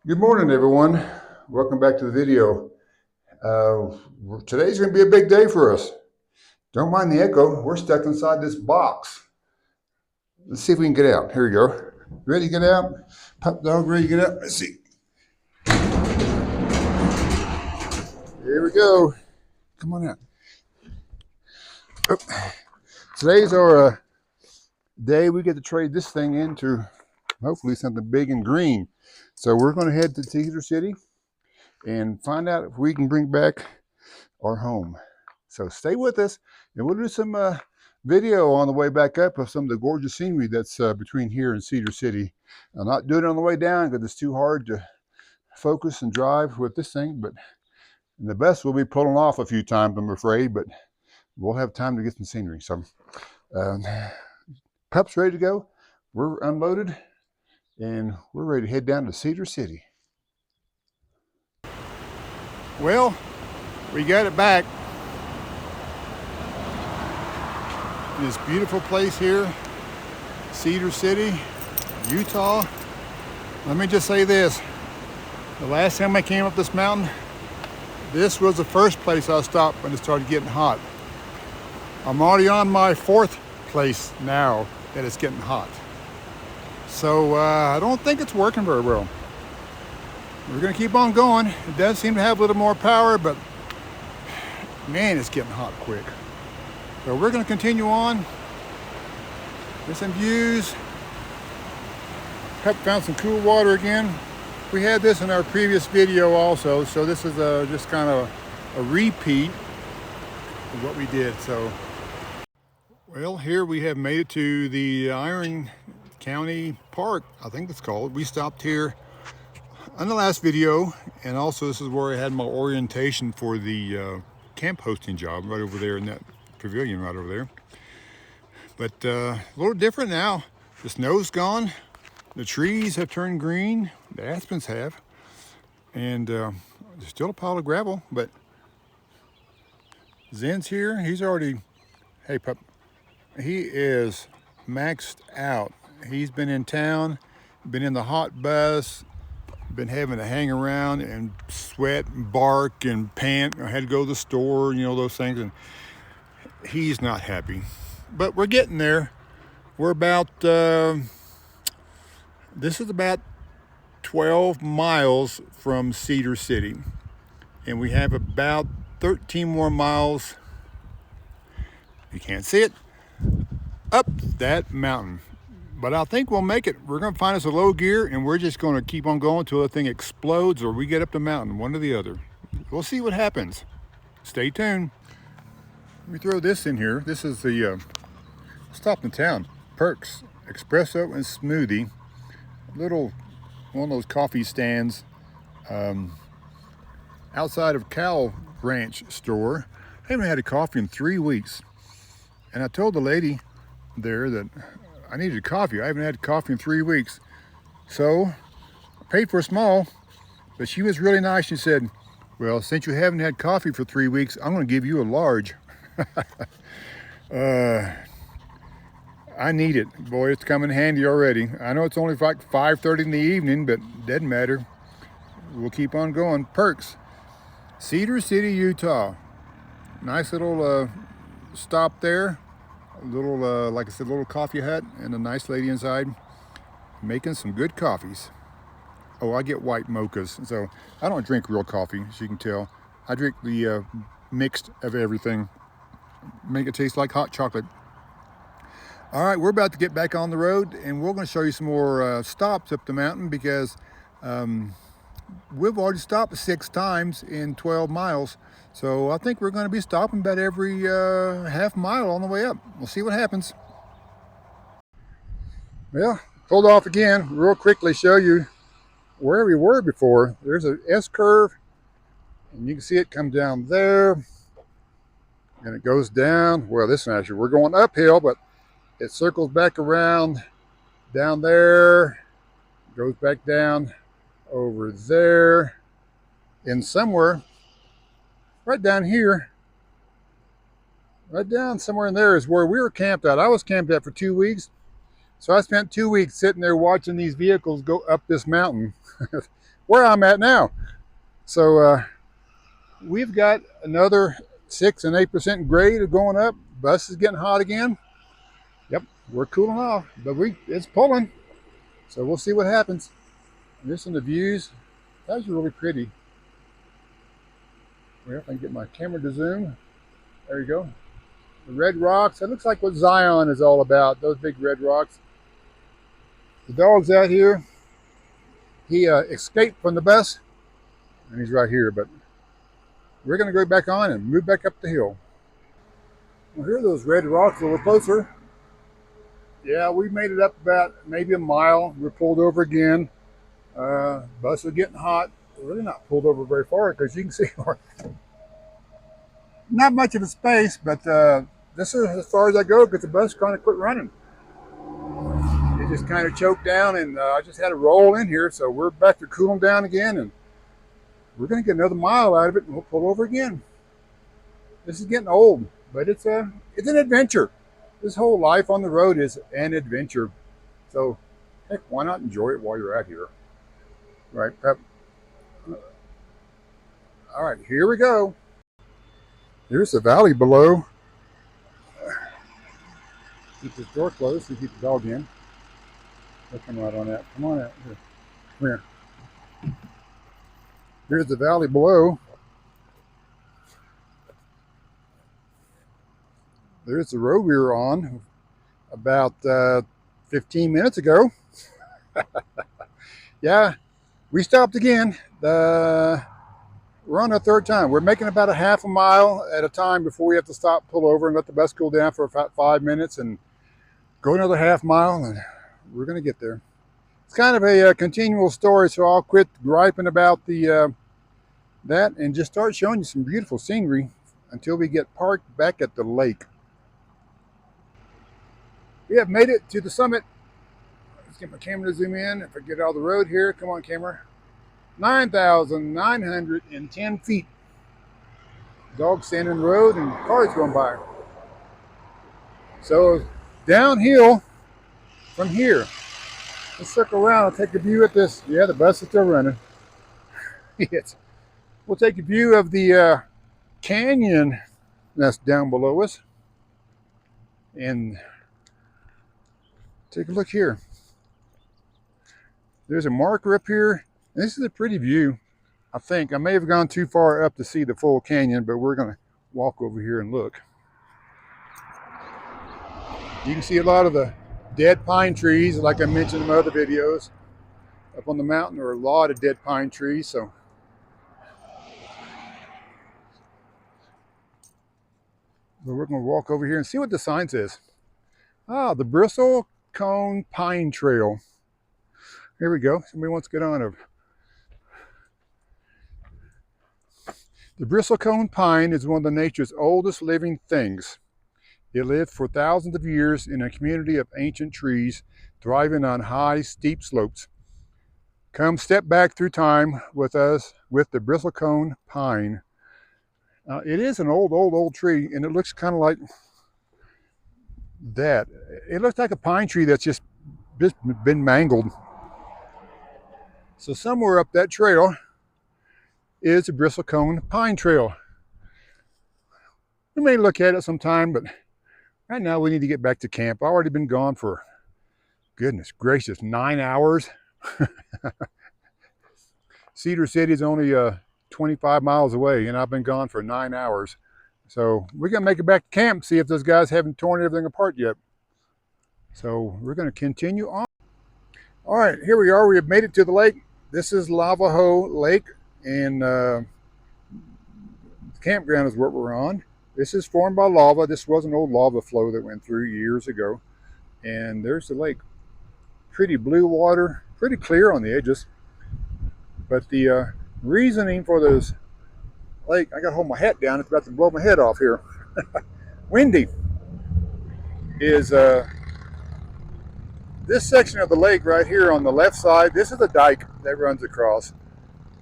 Good morning, everyone. Welcome back to the video. Uh, Today's going to be a big day for us. Don't mind the echo. We're stuck inside this box. Let's see if we can get out. Here we go. Ready to get out? Pup dog, ready to get out? Let's see. Here we go. Come on out. Oh. Today's our day we get to trade this thing into hopefully something big and green. So we're going to head to Cedar City and find out if we can bring back our home. So stay with us, and we'll do some video on the way back up of some of the gorgeous scenery that's between here and Cedar City. I'm not doing it on the way down because it's too hard to focus and drive with this thing, but the best will be pulling off a few times, I'm afraid, but we'll have time to get some scenery. So um, Pup's ready to go. We're unloaded, and we're ready to head down to Cedar City. Well, we got it back. This beautiful place here, Cedar City, Utah. Let me just say this. The last time I came up this mountain, this was the first place I stopped when it started getting hot. I'm already on my fourth place now that it's getting hot. So I don't think it's working very well. We're gonna keep on going. It does seem to have a little more power, but man, it's getting hot quick. So we're going to continue on. There's some views. Pep found some cool water again. We had this in our previous video also, so this is just kind of a repeat of what we did. So, well, here we have made it to the Iron County Park, I think it's called. We stopped here on the last video, and also this is where I had my orientation for the camp hosting job, right over there in that pavilion right over there. But a little different now. The snow's gone, the trees have turned green, the aspens have, and there's still a pile of gravel. But Zen's here. He's already, hey pup, he is maxed out. He's been in town, been in the hot bus, been having to hang around and sweat and bark and pant. I had to go to the store, you know, those things, and he's not happy. But we're getting there. We're about, this is about 12 miles from Cedar City. And we have about 13 more miles, you can't see it, up that mountain. But I think we'll make it. We're going to find us a low gear, and we're just going to keep on going until the thing explodes or we get up the mountain, one or the other. We'll see what happens. Stay tuned. Let me throw this in here. This is the stop in town. Perks Espresso and Smoothie. Little one of those coffee stands outside of Cow Ranch store. I haven't had a coffee in 3 weeks. And I told the lady there that I needed coffee. I haven't had coffee in 3 weeks. So I paid for a small, but she was really nice. She said, well, since you haven't had coffee for 3 weeks, I'm going to give you a large. I need it. Boy, it's come in handy already. I know it's only like 5:30 in the evening, but doesn't matter. We'll keep on going. Perks, Cedar City, Utah. Nice little stop there. A little, like I said, little coffee hut and a nice lady inside making some good coffees. Oh, I get white mochas, so I don't drink real coffee, as you can tell. I drink the mixed of everything. Make it taste like hot chocolate. All right, we're about to get back on the road, and we're going to show you some more stops up the mountain because we've already stopped 6 times in 12 miles. So I think we're going to be stopping about every half mile on the way up. We'll see what happens. Well, pulled off again. Real quickly show you where we were before. There's an S-curve, and you can see it come down there, and it goes down. Well, this one actually, we're going uphill, but it circles back around down there, goes back down over there, and somewhere right down here, right down somewhere in there is where we were camped at. I was camped at for 2 weeks. So I spent 2 weeks sitting there watching these vehicles go up this mountain. where I'm at now. So we've got another 6 and 8% grade going up. Bus is getting hot again. Yep, we're cooling off, but it's pulling. So we'll see what happens. Just in the views, those are really pretty. Well, if I can get my camera to zoom. There you go. The red rocks. It looks like what Zion is all about. Those big red rocks. The dog's out here. He escaped from the bus, and he's right here. But we're going to go back on and move back up the hill. Well, here are those red rocks a little closer. Yeah, we made it up about maybe a mile. We're pulled over again. Bus is getting hot. We're really not pulled over very far because you can see not much of a space, but this is as far as I go because the bus kind of quit running. It just kind of choked down, and I just had to roll in here. So we're back to cooling down again, and we're going to get another mile out of it, and we'll pull over again. This is getting old, but it's an adventure. This whole life on the road is an adventure. So, heck, why not enjoy it while you're out here? Right, Pep? All right, here we go. Here's the valley below. Keep this door closed to keep the dog in. They'll come right on out. Come on out here. Come here. Here's the valley below. There's the road we were on about 15 minutes ago. Yeah, we stopped again. We're on the third time. We're making about a half a mile at a time before we have to stop, pull over, and let the bus cool down for about 5 minutes and go another half mile, and we're going to get there. It's kind of a continual story, so I'll quit griping about the that and just start showing you some beautiful scenery until we get parked back at the lake. We have made it to the summit. Let's get my camera to zoom in. If I get out of the road here, come on, camera. 9,910 feet. Dogs standing in the road and cars going by. So downhill from here. Let's circle around. I'll take a view at this. Yeah, the bus is still running. Yes. We'll take a view of the canyon that's down below us. And take a look here. There's a marker up here. This is a pretty view. I think I may have gone too far up to see the full canyon, but we're going to walk over here and look. You can see a lot of the dead pine trees, like I mentioned in my other videos. Up on the mountain, there are a lot of dead pine trees. So we're going to walk over here and see what the sign says. Ah, the Bristlecone Pine Trail. Here we go. Somebody wants to get on over. The bristlecone pine is one of nature's oldest living things. It lived for thousands of years in a community of ancient trees, thriving on high, steep slopes. Come step back through time with us with the bristlecone pine. It is an old tree, and it looks kind of like that. It looks like a pine tree that's just been mangled. So somewhere up that trail is the Bristlecone Pine Trail. We may look at it sometime, but right now we need to get back to camp. I've already been gone for, goodness gracious, 9 hours. Cedar City is only 25 miles away, and I've been gone for 9 hours. So we're going to make it back to camp, see if those guys haven't torn everything apart yet. So we're going to continue on. All right, here we are. We have made it to the lake. This is Lavahoe Lake, and the campground is what we're on. This is formed by lava. This was an old lava flow that went through years ago. And there's the lake. Pretty blue water, pretty clear on the edges. But the reasoning for this lake, I got to hold my hat down. It's about to blow my head off here. Windy. Is this section of the lake right here on the left side. This is a dike that runs across.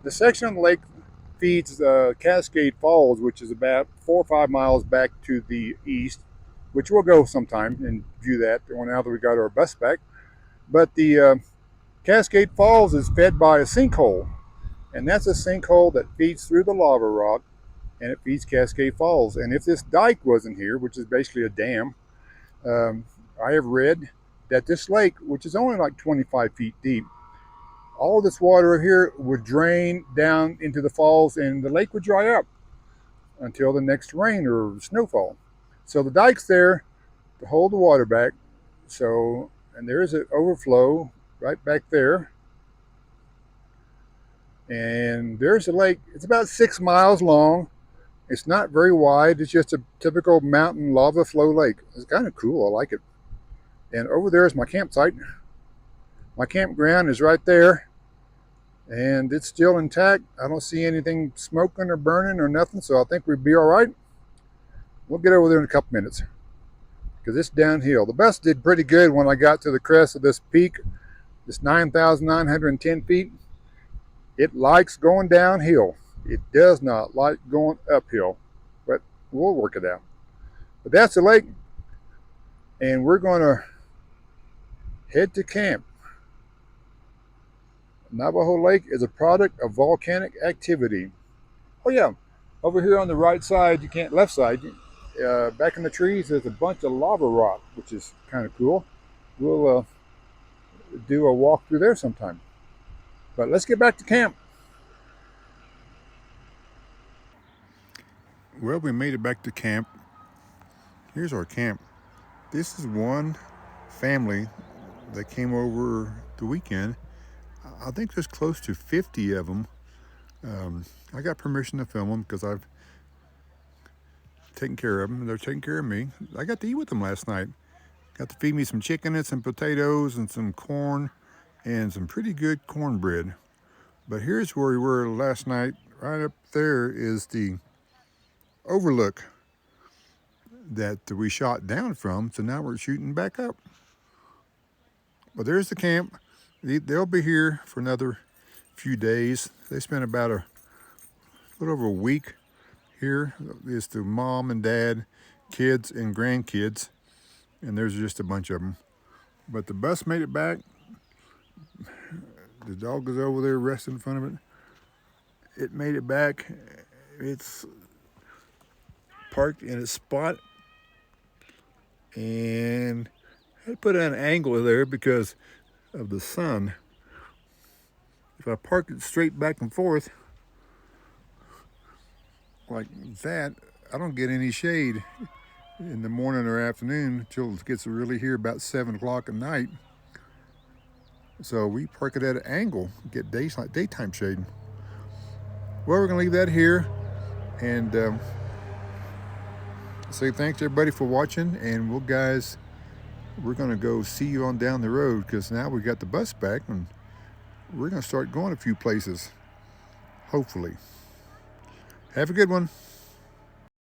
The section of the lake feeds Cascade Falls, which is about 4 or 5 miles back to the east, which we'll go sometime and view that now that we got our bus back. But the Cascade Falls is fed by a sinkhole. And that's a sinkhole that feeds through the lava rock and it feeds Cascade Falls. And if this dike wasn't here, which is basically a dam, um, I have read that this lake, which is only like 25 feet deep, all this water here would drain down into the falls and the lake would dry up until the next rain or snowfall. So the dike's there to hold the water back. So, and there's an overflow right back there. And there's a lake. It's about 6 miles long. It's not very wide. It's just a typical mountain lava flow lake. It's kind of cool. I like it. And over there is my campsite. My campground is right there. And it's still intact. I don't see anything smoking or burning or nothing. So I think we'd be all right. We'll get over there in a couple minutes because it's downhill. The bus did pretty good when I got to the crest of this peak, this 9,910 feet. It likes going downhill. It does not like going uphill, but we'll work it out. But that's the lake, and we're going to head to camp. Navajo Lake is a product of volcanic activity. Oh yeah, over here on the right side, left side, back in the trees, there's a bunch of lava rock, which is kind of cool. We'll do a walk through there sometime. But let's get back to camp. Well, we made it back to camp. Here's our camp. This is one family that came over the weekend. I think there's close to 50 of them. I got permission to film them because I've taken care of them. They're taking care of me. I got to eat with them last night. Got to feed me some chicken and some potatoes and some corn and some pretty good cornbread. But here's where we were last night. Right up there is the overlook that we shot down from. So now we're shooting back up. But there's the camp. They'll be here for another few days. They spent about a little over a week here. It's the mom and dad, kids and grandkids, and there's just a bunch of them. But the bus made it back. The dog is over there resting in front of it. It made it back. It's parked in its spot, and I put an angle there because of the sun. If I park it straight back and forth like that, I don't get any shade in the morning or afternoon until it gets really here about 7 o'clock at night. So we park it at an angle, get daytime shade. Well, we're gonna leave that here and say thanks to everybody for watching, and we're gonna go see you on down the road because now we got the bus back and we're gonna start going a few places, hopefully. Have a good one.